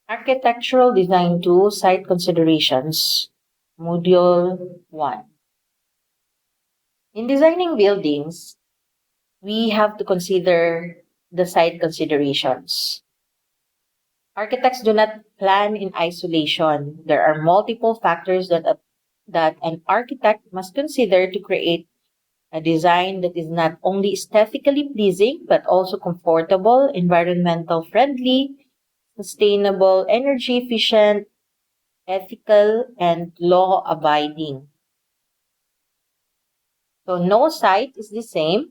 Architectural Design 2 Site Considerations, Module 1. In designing buildings, we have to consider the site considerations. Architects do not plan in isolation. There are multiple factors that an architect must consider to create a design that is not only aesthetically pleasing but also comfortable, environmental friendly, sustainable, energy efficient, ethical, and law abiding. So no site is the same.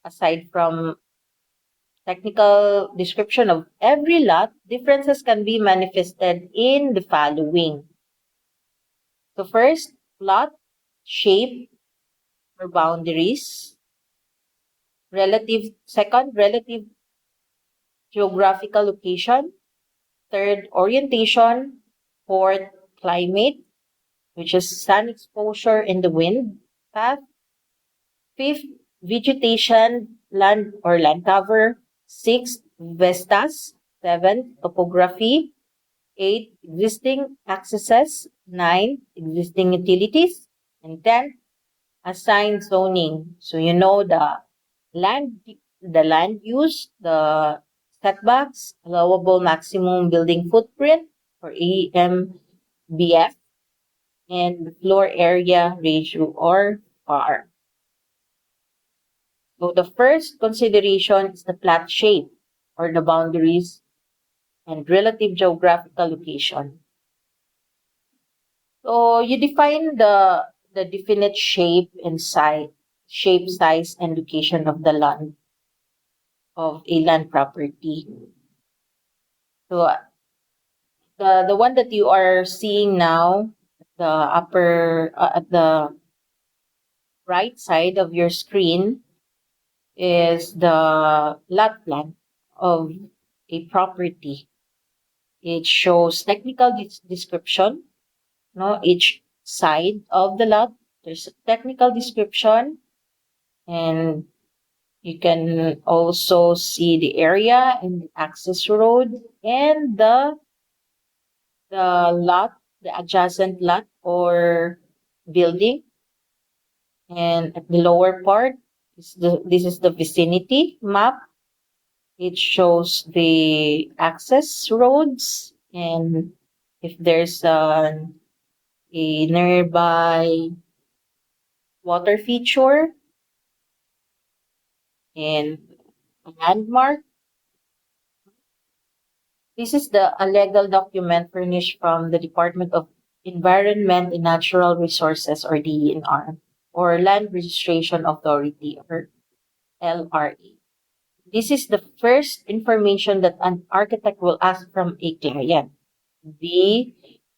Aside from technical description of every lot, differences can be manifested in the following. So first, lot, shape or boundaries. Second, relative geographical location. Third, orientation. Fourth, climate, which is sun exposure and the wind path. Fifth, vegetation, land or land cover. Sixth, vistas. Seventh, topography. Eight, existing accesses. Nine, existing utilities. And 10, assigned zoning. So you know land land use, the setbacks, allowable maximum building footprint or AMBF, and the floor area ratio or FAR. So the first consideration is the plot shape or the boundaries and relative geographical location. So you define the definite shape, size, and location of the land of a land property. So the one that you are seeing now, the upper at the right side of your screen, is the lot plan of a property. It shows technical description. No, each side of the lot, there's a technical description, and you can also see the area and the access road and the adjacent lot or building. And at the lower part, this is the vicinity map. It shows the access roads and if there's a nearby water feature and a landmark. This is a legal document furnished from the Department of Environment and Natural Resources or DENR or Land Registration Authority or LRA. This is the first information that an architect will ask from a client. The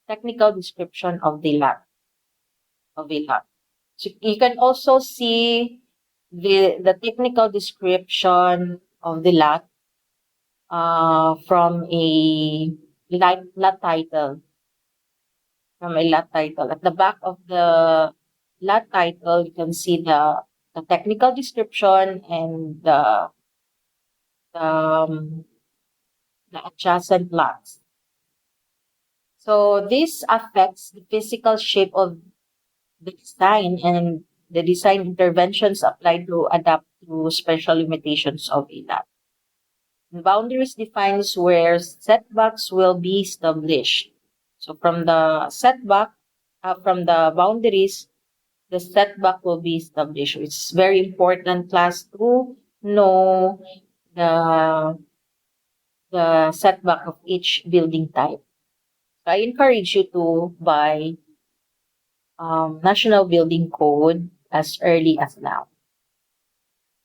technical description of the lot. So you can also see the technical description of the lot from a lot title. From a lot title. At the back of the lot title, you can see the technical description and um, the adjacent lots. So this affects the physical shape of the design and the design interventions applied to adapt to special limitations of a lot. Boundaries defines where setbacks will be established. So from the from the boundaries, the setback will be established. It's very important, class, to know the setback of each building type. So I encourage you to buy National Building Code as early as now.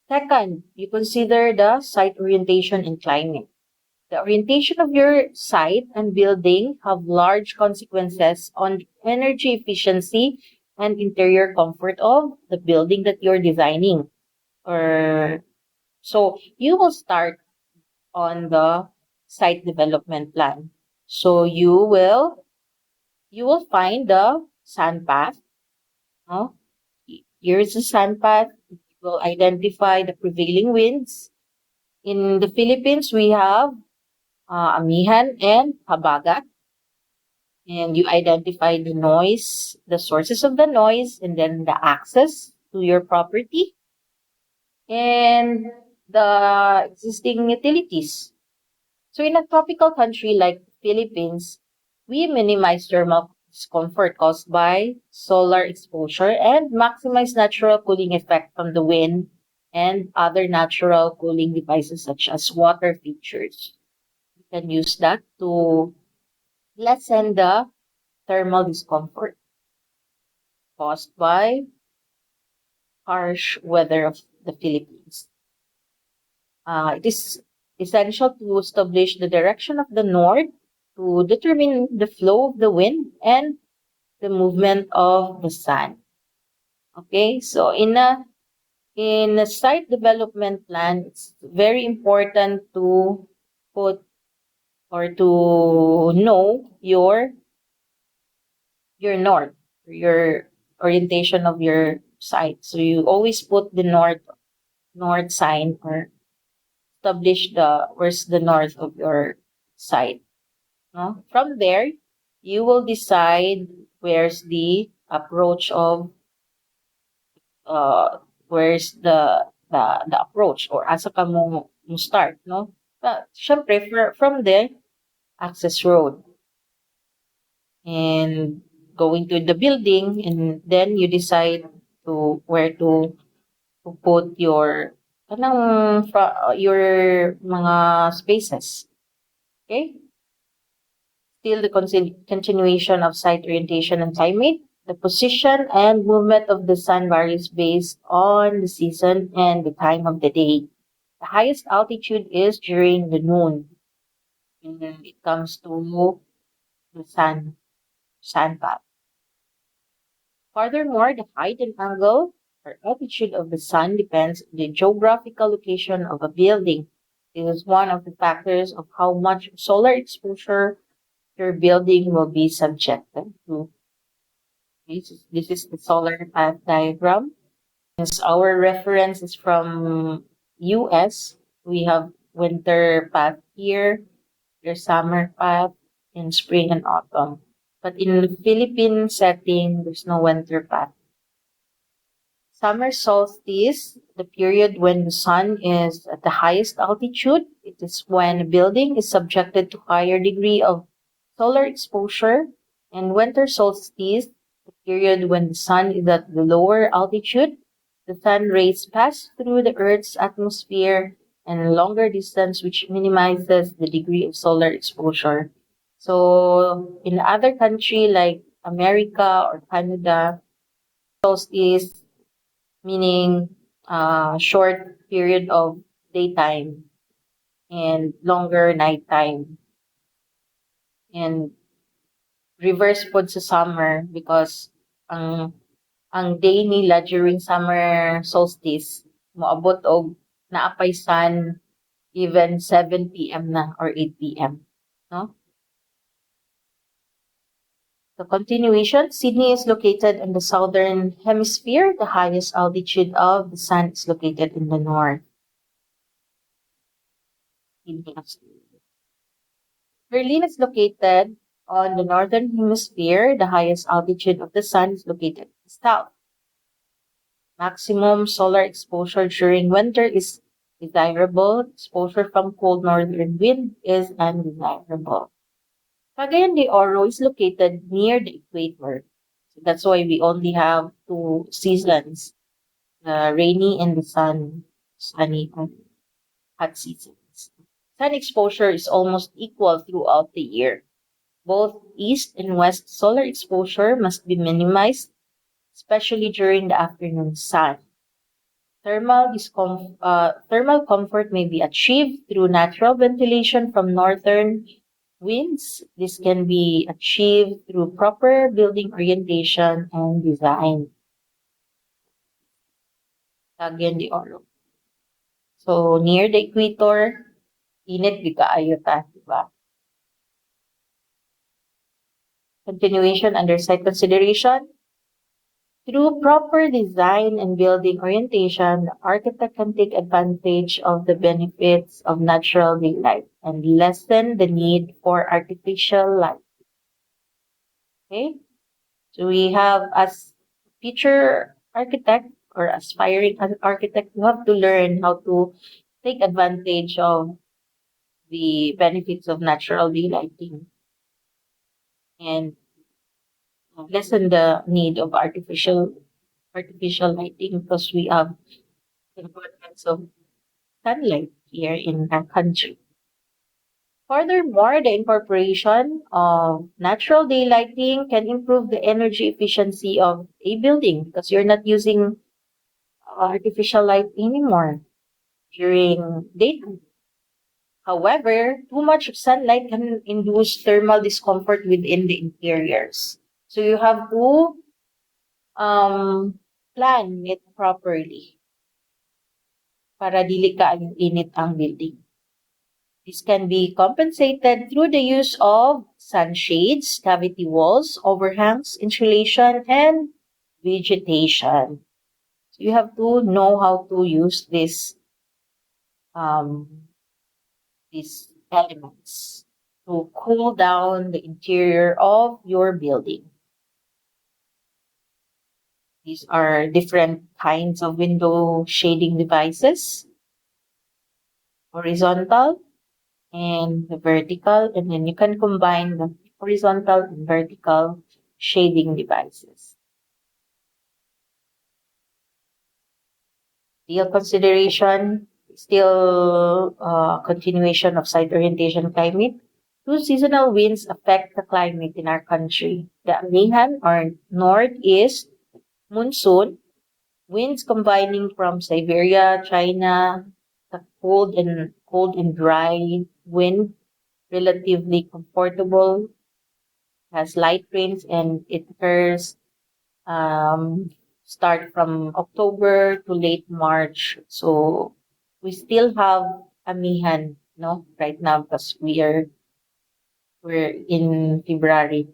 Second, you consider the site orientation and climate. The orientation of your site and building have large consequences on energy efficiency and interior comfort of the building that you're designing. So you will start on the site development plan. So you will find the sand path. No? Here's the sand path. You will identify the prevailing winds. In the Philippines, we have amihan, and habagat. And you identify the noise, the sources of the noise, and then the access to your property, and the existing utilities. So in a tropical country like Philippines, we minimize thermal discomfort caused by solar exposure and maximize natural cooling effect from the wind and other natural cooling devices such as water features. You can use that to lessen the thermal discomfort caused by harsh weather of the Philippines. It is essential to establish the direction of the north to determine the flow of the wind and the movement of the sun. Okay, so in a site development plan, it's very important to put or to know your north, your orientation of your site. So you always put the north sign or establish the where's the north of your site. No? From there, you will decide where's the approach of uh where's the approach or asa ka mo start, no? Syempre, from there, access road and going to the building, and then you decide to where to put your mga spaces. Okay? Still the continuation of site orientation and climate. The position and movement of the sun varies based on the season and the time of the day. The highest altitude is during the noon when it comes to the sun path. Furthermore, the height and angle or altitude of the sun depends on the geographical location of a building. It is one of the factors of how much solar exposure your building will be subjected to. This is the solar path diagram. Since our reference is from US, we have winter path here, your summer path in spring and autumn. But in the Philippine setting, there's no winter path. Summer solstice, the period when the sun is at the highest altitude, it is when a building is subjected to higher degree of solar exposure. And winter solstice, the period when the sun is at the lower altitude, the sun rays pass through the Earth's atmosphere and a longer distance, which minimizes the degree of solar exposure. So in other country like America or Canada, solstice meaning short period of daytime and longer nighttime. And reverse po sa summer because ang ang day nila during summer solstice moabot og naapay sun even 7 p.m. na or 8 p.m. No? The continuation, Sydney is located in the southern hemisphere. The highest altitude of the sun is located in the north. Berlin is located on the northern hemisphere. The highest altitude of the sun is located in the south. Maximum solar exposure during winter is desirable. Exposure from cold northern wind is undesirable. Cagayan de Oro is located near the equator. So that's why we only have two seasons, the rainy and the sunny hot seasons. Sun exposure is almost equal throughout the year. Both east and west solar exposure must be minimized, especially during the afternoon sun. Thermal comfort may be achieved through natural ventilation from northern winds. This can be achieved through proper building orientation and design. Cagayan de Oro. So, near the equator, init di kaayo ta, diba? Continuation under site consideration. Through proper design and building orientation, the architect can take advantage of the benefits of natural daylight and lessen the need for artificial light. Okay? So we have as future architect or aspiring as architect, you have to learn how to take advantage of the benefits of natural daylighting and lessen the need of artificial lighting because we have the abundance of sunlight here in our country. Furthermore, the incorporation of natural daylighting can improve the energy efficiency of a building because you're not using artificial light anymore during daytime. However, too much sunlight can induce thermal discomfort within the interiors. So you have to plan it properly para dili ka yung init ang building. This can be compensated through the use of sunshades, cavity walls, overhangs, insulation, and vegetation. So you have to know how to use um, these elements to cool down the interior of your building. These are different kinds of window shading devices, horizontal and the vertical, and then you can combine the horizontal and vertical shading devices. Real consideration, still continuation of site orientation climate. Two seasonal winds affect the climate in our country. The Amihan or northeast monsoon, winds combining from Siberia, China, the cold and dry wind, relatively comfortable, has light rains, and it occurs um, start from October to late March. So we still have amihan, no, right now because we're in February.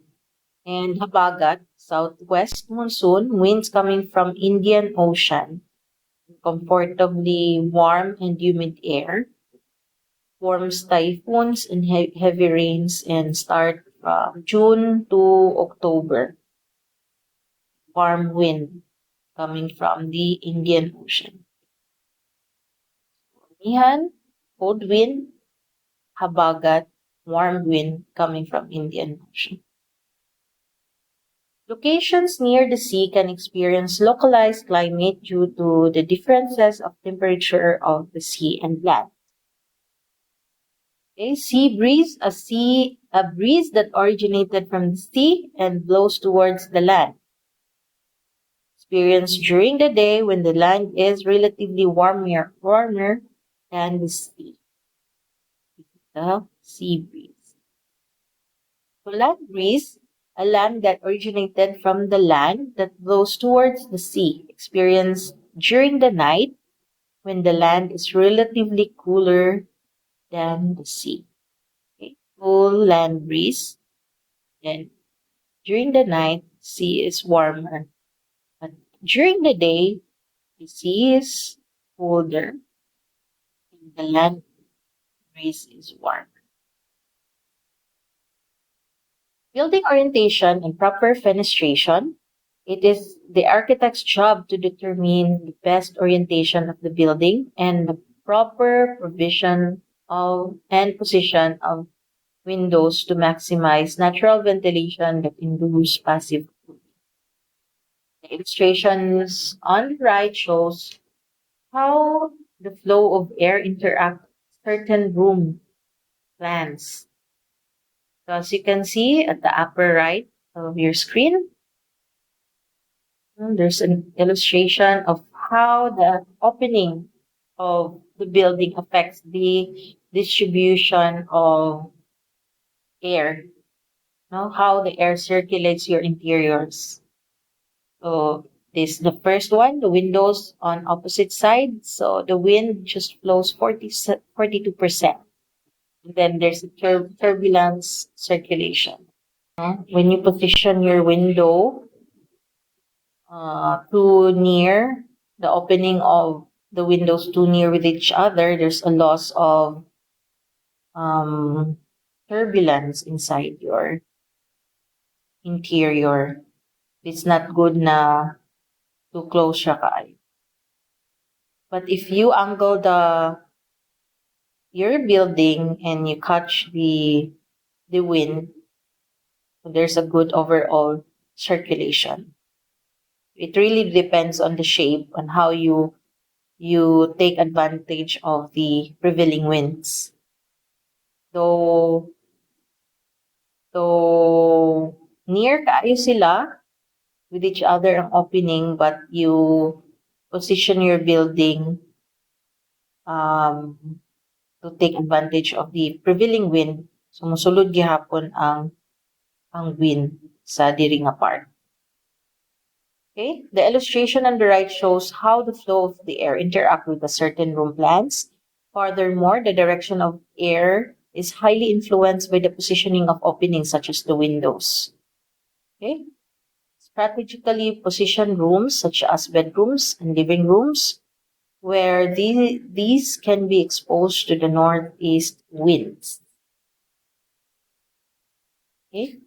And habagat, southwest monsoon, winds coming from Indian Ocean, comfortably warm and humid air, forms typhoons and heavy rains and start from June to October. Warm wind coming from the Indian Ocean. Amihan, cold wind, habagat, warm wind coming from Indian Ocean. Locations near the sea can experience localized climate due to the differences of temperature of the sea and land. Okay, sea breeze, a breeze that originated from the sea and blows towards the land. Experienced during the day when the land is relatively warmer than the sea. The sea breeze. So land breeze, a land that originated from the land that blows towards the sea, experienced during the night when the land is relatively cooler than the sea. Okay. Cool land breeze, and during the night, sea is warmer. But during the day, the sea is colder and the land breeze is warm. Building orientation and proper fenestration. It is the architect's job to determine the best orientation of the building and the proper provision of and position of windows to maximize natural ventilation that induce passive cooling. The illustrations on the right shows how the flow of air interacts with certain room plans. So as you can see at the upper right of your screen, there's an illustration of how the opening of the building affects the distribution of air, no? How the air circulates your interiors. So this the first one, the windows on opposite sides. So the wind just flows 42%. And then there's a turbulence circulation. When you position your window too near, the opening of the windows too near with each other, there's a loss of um, turbulence inside your interior. It's not good na too close siya kaayo. But if you angle your building and you catch the wind, there's a good overall circulation. It really depends on the shape, on how you take advantage of the prevailing winds. Though near kaayo sila with each other ang opening, but you position your building um, to take advantage of the prevailing wind, so mosulod gihapon ang wind sa diri nga part. Okay, the illustration on the right shows how the flow of the air interact with the certain room plans. Furthermore, the direction of air is highly influenced by the positioning of openings such as the windows. Okay, strategically positioned rooms such as bedrooms and living rooms where these can be exposed to the northeast winds. Okay.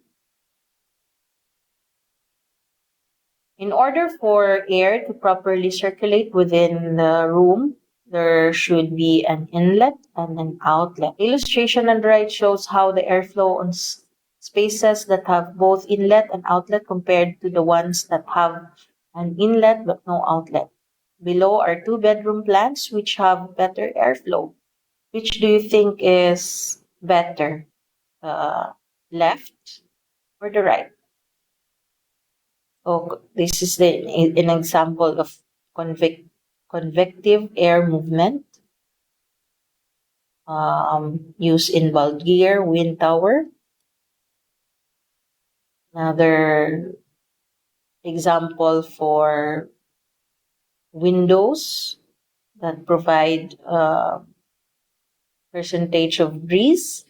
In order for air to properly circulate within the room, there should be an inlet and an outlet. Illustration on the right shows how the airflow on spaces that have both inlet and outlet compared to the ones that have an inlet but no outlet. Below are two bedroom plans which have better airflow. Which do you think is better, the left or the right? So this is an example of convective air movement used in Bulgaria wind tower. Another example for windows that provide percentage of breeze.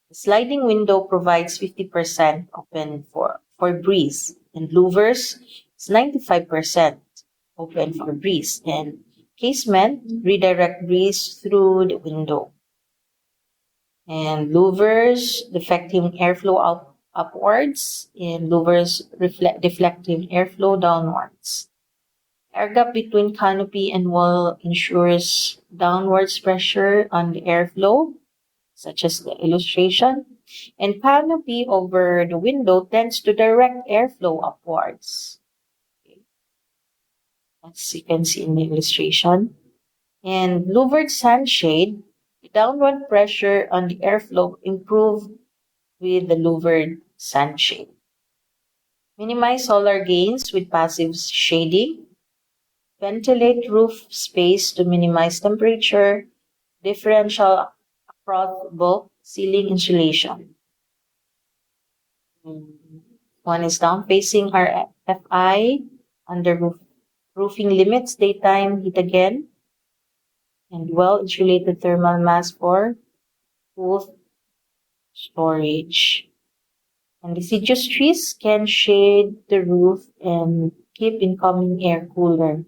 The sliding window provides 50% open for breeze, and louvers is 95% open for breeze, and casement redirect breeze through the window. And louvers deflecting airflow upwards, and louvers deflecting airflow downwards. Air gap between canopy and wall ensures downwards pressure on the airflow, such as the illustration, and canopy over the window tends to direct airflow upwards. Okay. As you can see in the illustration. And louvered sunshade, the downward pressure on the airflow improved with the louvered sunshade. Minimize solar gains with passive shading. Ventilate roof space to minimize temperature differential across both ceiling insulation. One is down facing RFI under roofing limits, daytime heat again, and well insulated thermal mass for cool storage. And deciduous trees can shade the roof and keep incoming air cooler.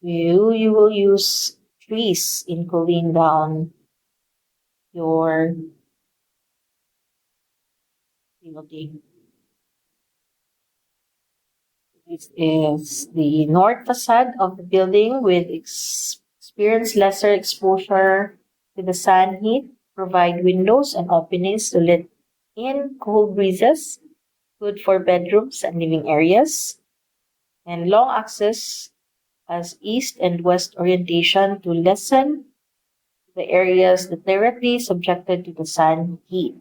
You will use trees in cooling down your building. This is the north facade of the building with experience lesser exposure to the sun heat, provide windows and openings to let in cool breezes, good for bedrooms and living areas, and long access as east and west orientation to lessen the areas that directly subjected to the sun heat.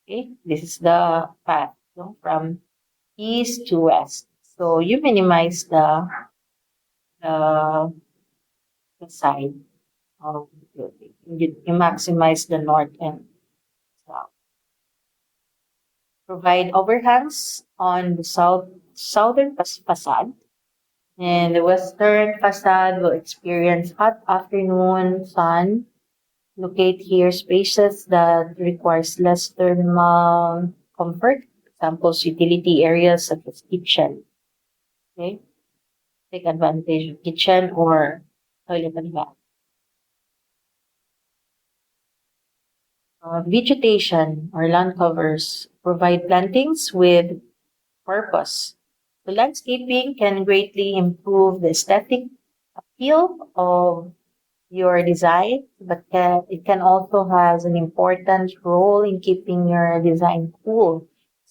Okay, this is the path, from east to west. So you minimize the, the side of the building. You maximize the north and south. Provide overhangs on the southern facade, and the western facade will experience hot afternoon sun. Locate here spaces that requires less thermal comfort, examples utility areas such as kitchen. Okay, take advantage of kitchen or toilet and bath. Vegetation or lawn covers provide plantings with purpose. The landscaping can greatly improve the aesthetic appeal of your design, but it can also has an important role in keeping your design cool,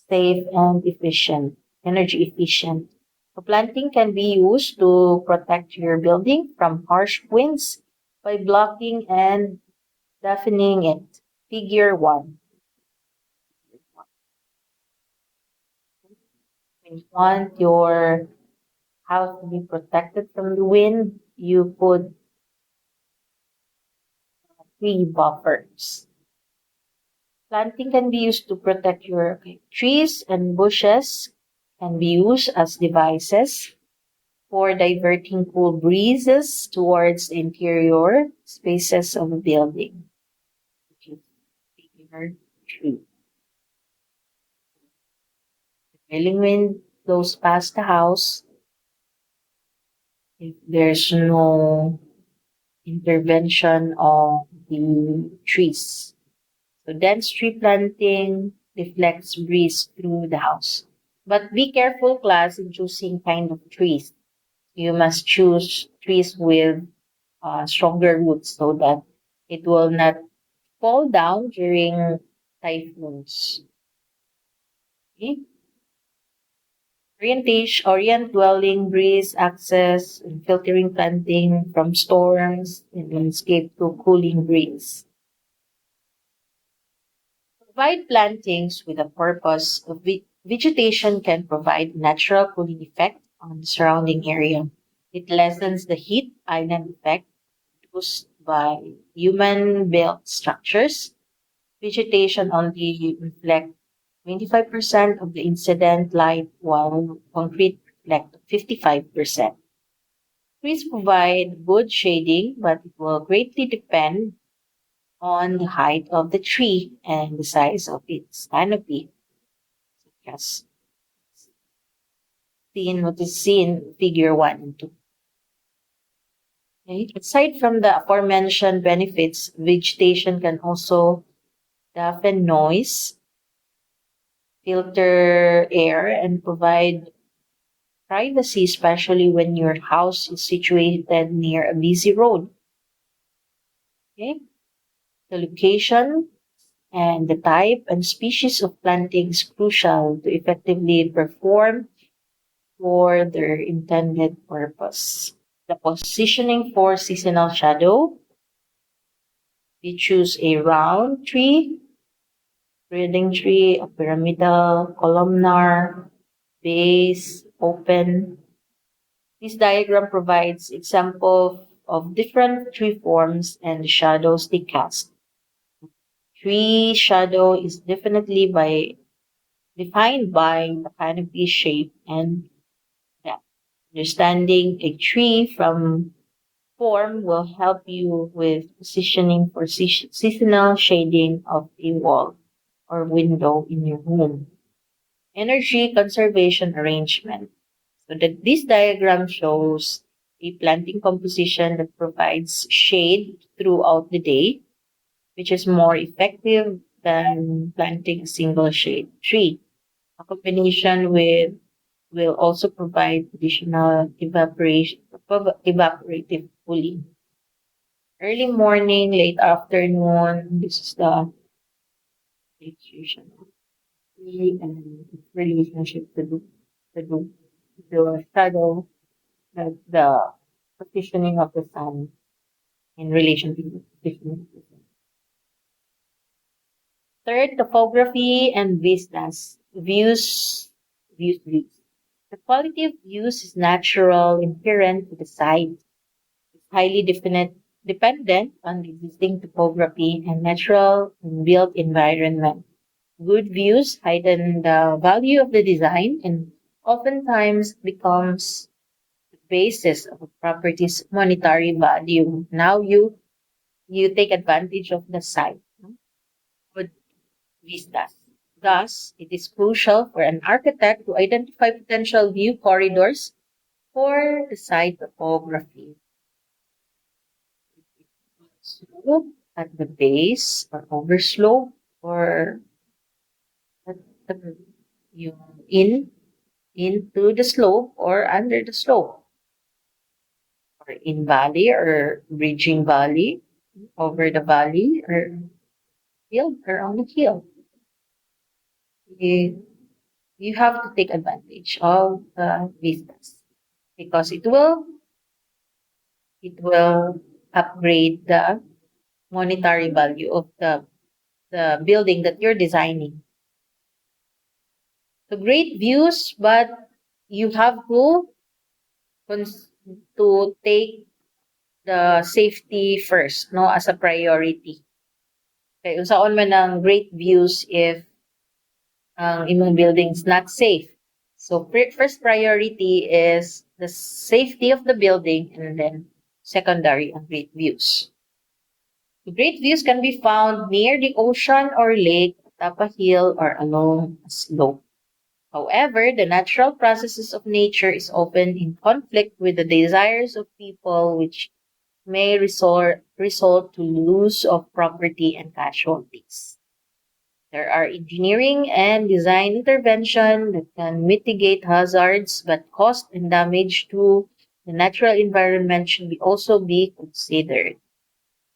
safe, and efficient, energy efficient. So planting can be used to protect your building from harsh winds by blocking and deafening it. Figure 1. When you want your house to be protected from the wind, you put tree buffers. Planting can be used to protect your trees and bushes can be used as devices for diverting cool breezes towards the interior spaces of a building. Which is figure 3. The prevailing wind blows past the house. If there's no intervention of the trees. So dense tree planting deflects breeze through the house. But be careful, class, in choosing kind of trees. You must choose trees with stronger roots so that it will not fall down during typhoons. Okay? Orient dwelling, breeze access, and filtering planting from storms and landscape to cooling breeze. Provide plantings with a purpose. Vegetation can provide natural cooling effect on the surrounding area. It lessens the heat island effect produced by human-built structures. Vegetation only reflects 25% of the incident light, while concrete reflects 55%. Trees provide good shading, but it will greatly depend on the height of the tree and the size of its canopy. Yes, what is seen figure 1 and 2. Okay. Aside from the aforementioned benefits, vegetation can also deafen noise, filter air, and provide privacy, especially when your house is situated near a busy road. Okay. The location and the type and species of planting is crucial to effectively perform for their intended purpose. The positioning for seasonal shadow, we choose a round tree, breathing tree, a pyramidal, columnar, base, open. This diagram provides example of different tree forms and the shadows they cast. Tree shadow is defined by the canopy shape and depth. Understanding a tree from form will help you with positioning for seasonal shading of a wall or window in your home. Energy conservation arrangement. So that this diagram shows a planting composition that provides shade throughout the day, which is more effective than planting a single shade tree. A combination with will also provide additional evaporative cooling. Early morning, late afternoon, this is the situation and its relationship to the shadow, the positioning of the sun in relation to the positioning of the sun. Third, topography and vistas. Views. The quality of views is natural, inherent to the site. It's highly dependent on the existing topography and natural and built environment. Good views heighten the value of the design and oftentimes becomes the basis of a property's monetary value. Now you take advantage of the site. No? Good vistas. Thus, it is crucial for an architect to identify potential view corridors For the site topography, slope at the base or overslope or at the, yung into the slope or under the slope or in valley or bridging valley over the valley or hill or on the hill. You, you have to take advantage of the vistas because it will upgrade the monetary value of the building that you're designing. So great views, but you have cons- to take the safety first, no, as a priority. Kaya unsaon man ang great views if ang imong building is not safe. So first priority is the safety of the building and then secondary ang great views. The great views can be found near the ocean or lake, up a hill, or along a slope. However, the natural processes of nature is often in conflict with the desires of people, which may result to loss of property and casualties. There are engineering and design intervention that can mitigate hazards, but cost and damage to the natural environment should also be considered.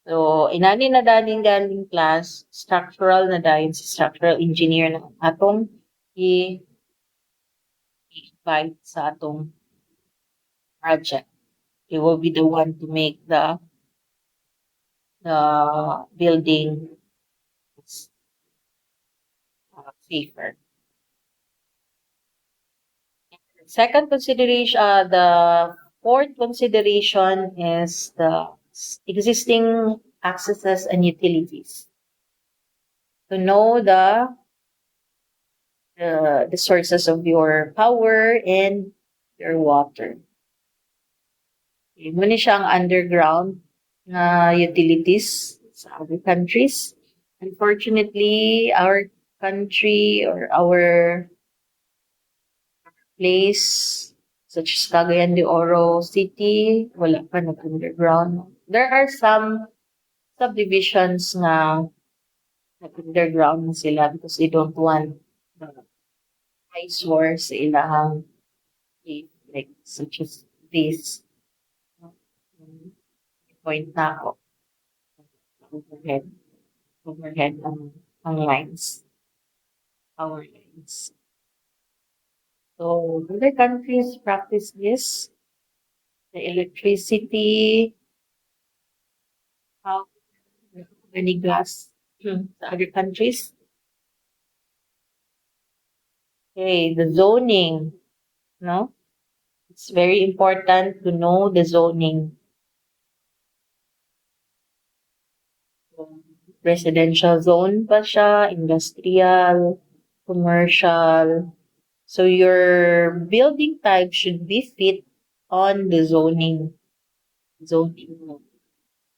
So, inani na daning galing class, structural na dahil si structural engineer na atong i-invite sa atong project. He will be the one to make the building safer. Second consideration, the fourth consideration is the existing accesses and utilities. To know the sources of your power and your water. Muna siyang underground na utilities sa other countries. Unfortunately, our country or our place such as Cagayan de Oro City, wala pa nag-underground. There are some subdivisions na nag-underground na sila because they don't want the eyesore sa ilahang cave, like such as this. Point na ako. Overhead. Overhead ang lines. Power lines. So, other countries practice this. The electricity, how many gas sa other countries. Okay, the zoning, no? It's very important to know the zoning. Residential zone pa siya, industrial, commercial. So your building type should be fit on the zoning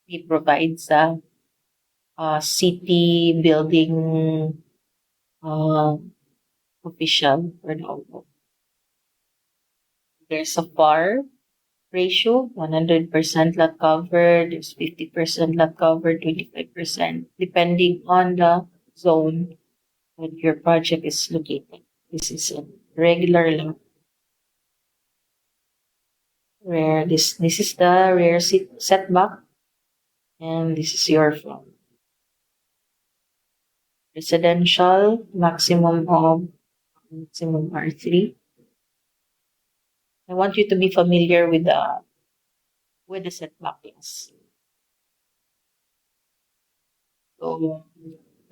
we provide sa city building uh, official or no. There's a FAR ratio, 100% lot covered, there's 50% lot covered, 25%, depending on the zone that your project is located. This is a regular lot where this is the rear setback and this is your front. Residential, maximum R3. I want you to be familiar with the setback class. So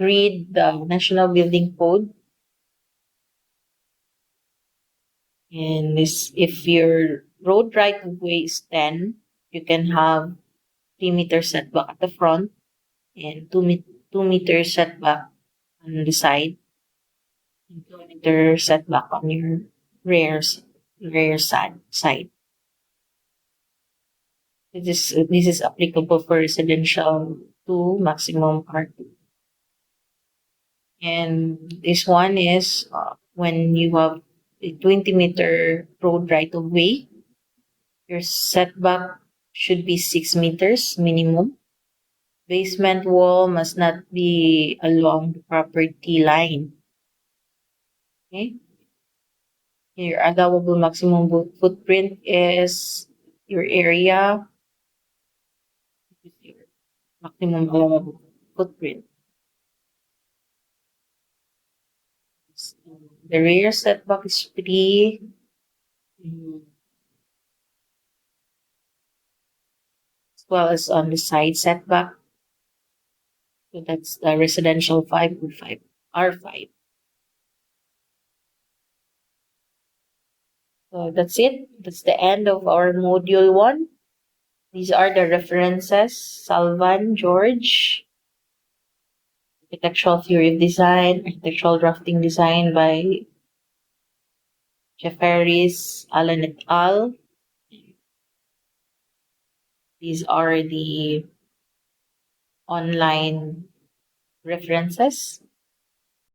read the National Building Code. And this, if your road right of way is 10, you can have 3 meter setback at the front and 2 meter setback on the side, and 2 meter setback on your rear side. This is applicable for residential to maximum R2. And this one is when you have a 20-meter road right of way, Your setback should be 6 meters minimum. Basement wall must not be along the property line. Okay. Your allowable maximum footprint is your area, your maximum allowable footprint. The rear setback is 3. As well as on the side setback. So that's the residential 5 or 5 R5. So that's it. That's the end of our module 1. These are the references. Salvan, George, Architectural Theory of Design, Architectural Drafting Design by Jefferies, Allen et al. These are the online references.